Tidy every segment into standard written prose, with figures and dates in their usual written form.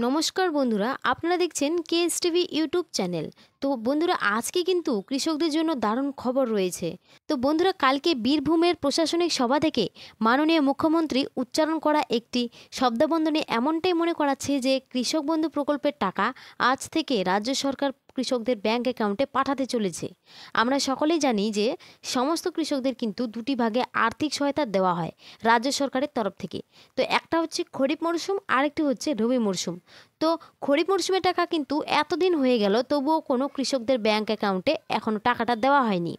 নমস্কার বন্ধুরা, আপনারা দেখছেন কেএসটিভি ইউটিউব চ্যানেল। তো বন্ধুরা, আজকে কিন্তু কৃষকদের জন্য দারুণ খবর রয়েছে। তো বন্ধুরা, কালকে বীরভূমের প্রশাসনিক সভা থেকে মাননীয় মুখ্যমন্ত্রী উচ্চারণ করা একটি শব্দবন্ধনে এমনটাই মনে করাচ্ছে যে কৃষক বন্ধু প্রকল্পের টাকা আজ থেকে রাজ্য সরকার কৃষকদের ব্যাংক অ্যাকাউন্টে পাঠাতে চলেছে। আমরা সকলেই জানি যে সমস্ত কৃষকদের কিন্তু দুটি ভাগে আর্থিক সহায়তা দেওয়া হয় রাজ্য সরকারের তরফ থেকে। তো একটা হচ্ছে খরিফ মরশুম, আরেকটি হচ্ছে রবি মরশুম। তো খরিফ মরশুমের টাকা কিন্তু এতদিন হয়ে গেল, তবুও কোনো কৃষকদের ব্যাংক অ্যাকাউন্টে এখনও টাকাটা দেওয়া হয়নি।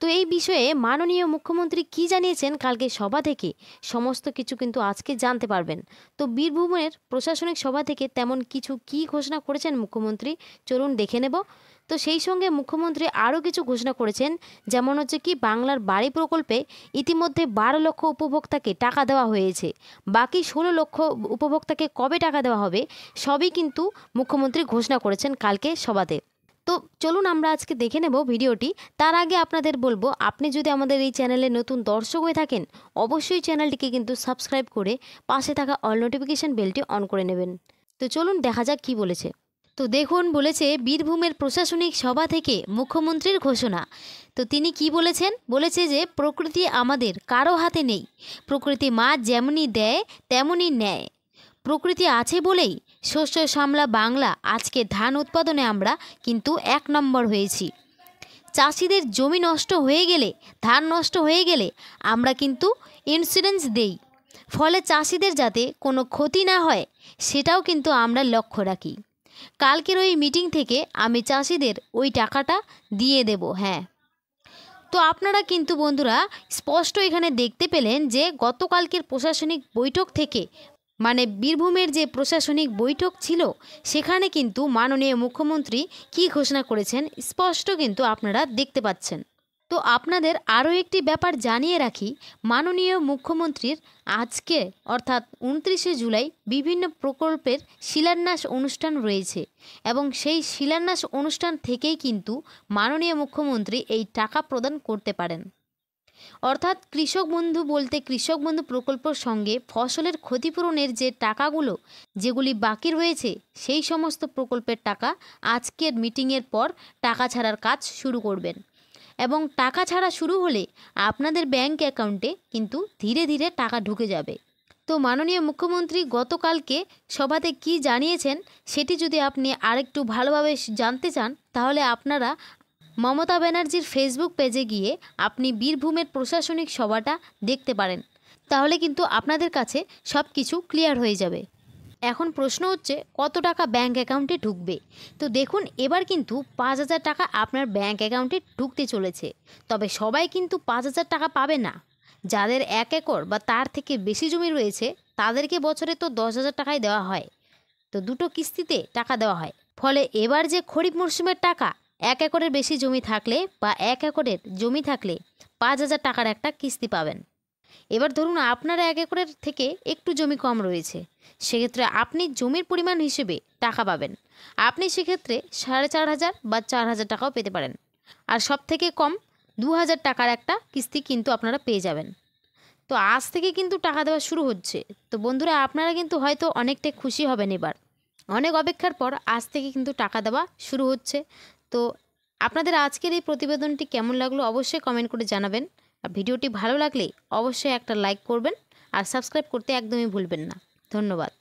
তো এই বিষয়ে মাননীয় মুখ্যমন্ত্রী কি জানিয়েছেন কালকে সভা থেকে, সমস্ত কিছু কিন্তু আজকে জানতে পারবেন। তো বীরভূমের প্রশাসনিক সভা থেকে তেমন কিছু কি ঘোষণা করেছেন মুখ্যমন্ত্রী, চলুন দেখে নেব। তো সেই সঙ্গে মুখ্যমন্ত্রী আরও কিছু ঘোষণা করেছেন, যেমন হচ্ছে কি বাংলার বাড়ি প্রকল্পে ইতিমধ্যে 12 লক্ষ উপভোক্তাকে টাকা দেওয়া হয়েছে। বাকি 16 লক্ষ উপভোক্তাকে কবে টাকা দেওয়া হবে সবই কিন্তু মুখ্যমন্ত্রী ঘোষণা করেছেন কালকে সভাতে। তো চলুন আমরা আজকে দেখে নেব ভিডিওটি। তার আগে আপনাদের বলবো, আপনি যদি আমাদের এই চ্যানেলে নতুন দর্শক হয়ে থাকেন, অবশ্যই চ্যানেলটিকে কিন্তু সাবস্ক্রাইব করে পাশে থাকা অল নোটিফিকেশন বেলটি অন করে নেবেন। তো চলুন দেখা যাক কি বলেছে। তো দেখুন, বলেছে বীরভূমের প্রশাসনিক সভা থেকে মুখ্যমন্ত্রীর ঘোষণা। তো তিনি কি বলেছেন, বলেছে যে প্রকৃতি আমাদের কারো হাতে নেই, প্রকৃতি মা যেমনি দেয় তেমনি নেয়। প্রকৃতি আছে বলেই শস্য শ্যামলা বাংলা আজকে ধান উৎপাদনে আমরা কিন্তু 1 নম্বর হয়েছি। চাষিদের জমি নষ্ট হয়ে গেলে, ধান নষ্ট হয়ে গেলে আমরা কিন্তু ইন্স্যুরেন্স দেই, ফলে চাষিদের যাতে কোনো ক্ষতি না হয় সেটাও কিন্তু আমরা লক্ষ্য রাখি। কালকের ওই মিটিং থেকে আমি চাষিদের ওই টাকাটা দিয়ে দেব। হ্যাঁ, তো আপনারা কিন্তু বন্ধুরা স্পষ্ট এখানে দেখতে পেলেন যে গতকালকের প্রশাসনিক বৈঠক থেকে, মানে বীরভূমের যে প্রশাসনিক বৈঠক ছিল সেখানে কিন্তু মাননীয় মুখ্যমন্ত্রী কি ঘোষণা করেছেন স্পষ্ট কিন্তু আপনারা দেখতে পাচ্ছেন। তো আপনাদের আরও একটি ব্যাপার জানিয়ে রাখি, মাননীয় মুখ্যমন্ত্রীর আজকে অর্থাৎ 29শে জুলাই বিভিন্ন প্রকল্পের শিলান্যাস অনুষ্ঠান রয়েছে, এবং সেই শিলান্যাস অনুষ্ঠান থেকেই কিন্তু মাননীয় মুখ্যমন্ত্রী এই টাকা প্রদান করতে পারেন। অর্থাৎ কৃষক বন্ধু বলতে কৃষক বন্ধু প্রকল্পের সঙ্গে ফসলের ক্ষতিপূরণের যে টাকাগুলো যেগুলি বাকি রয়েছে সেই সমস্ত প্রকল্পের টাকা আজকের মিটিংয়ের পর টাকা ছাড়ার কাজ শুরু করবেন, এবং টাকা ছাড়া শুরু হলে আপনাদের ব্যাংক অ্যাকাউন্টে কিন্তু ধীরে ধীরে টাকা ঢুকে যাবে। তো মাননীয় মুখ্যমন্ত্রী গতকালকে সভাতে কি জানিয়েছেন সেটি যদি আপনি আরেকটু ভালোভাবে জানতে চান, তাহলে আপনারা মমতা ব্যানার্জির ফেসবুক পেজে গিয়ে আপনি বীরভূমের প্রশাসনিক সভাটা দেখতে পারেন, তাহলে কিন্তু আপনাদের কাছে সব কিছু ক্লিয়ার হয়ে যাবে। এখন প্রশ্ন হচ্ছে কত টাকা ব্যাংক অ্যাকাউন্টে ঢুকবে। তো দেখুন, এবার কিন্তু 5,000 টাকা আপনার ব্যাংক অ্যাকাউন্টে ঢুকতে চলেছে। তবে সবাই কিন্তু 5,000 টাকা পাবে না। যাদের 1 একর বা তার থেকে বেশি জমি রয়েছে তাদেরকে বছরে তো 10,000 টাকাই দেওয়া হয়। তো দুটো কিস্তিতে টাকা দেওয়া হয়। ফলে এবার যে খরিফ মরশুমের টাকা 1 একরের বেশি জমি থাকলে বা 1 একরের জমি থাকলে 5,000 টাকার একটা কিস্তি পাবেন। এবার ধরুন আপনার 1 একরের থেকে একটু জমি কম রয়েছে, সেক্ষেত্রে আপনি জমির পরিমাণ হিসেবে টাকা পাবেন। আপনি সেক্ষেত্রে 4,500 বা 4,000 টাকাও পেতে পারেন। আর সব থেকে কম 2,000 টাকার একটা কিস্তি কিন্তু আপনারা পেয়ে যাবেন। তো আজ থেকে কিন্তু টাকা দেওয়া শুরু হচ্ছে। তো বন্ধুরা, আপনারা কিন্তু হয়তো অনেকটাই খুশি হবেন। এবার অনেক অপেক্ষার পর আজ থেকে কিন্তু টাকা দেওয়া শুরু হচ্ছে। তো আপনাদের আজকের এই প্রতিবেদনটি কেমন লাগলো অবশ্যই কমেন্ট করে জানাবেন। আর ভিডিওটি ভালো লাগলে অবশ্যই একটা লাইক করবেন, আর সাবস্ক্রাইব করতে একদমই ভুলবেন না। ধন্যবাদ।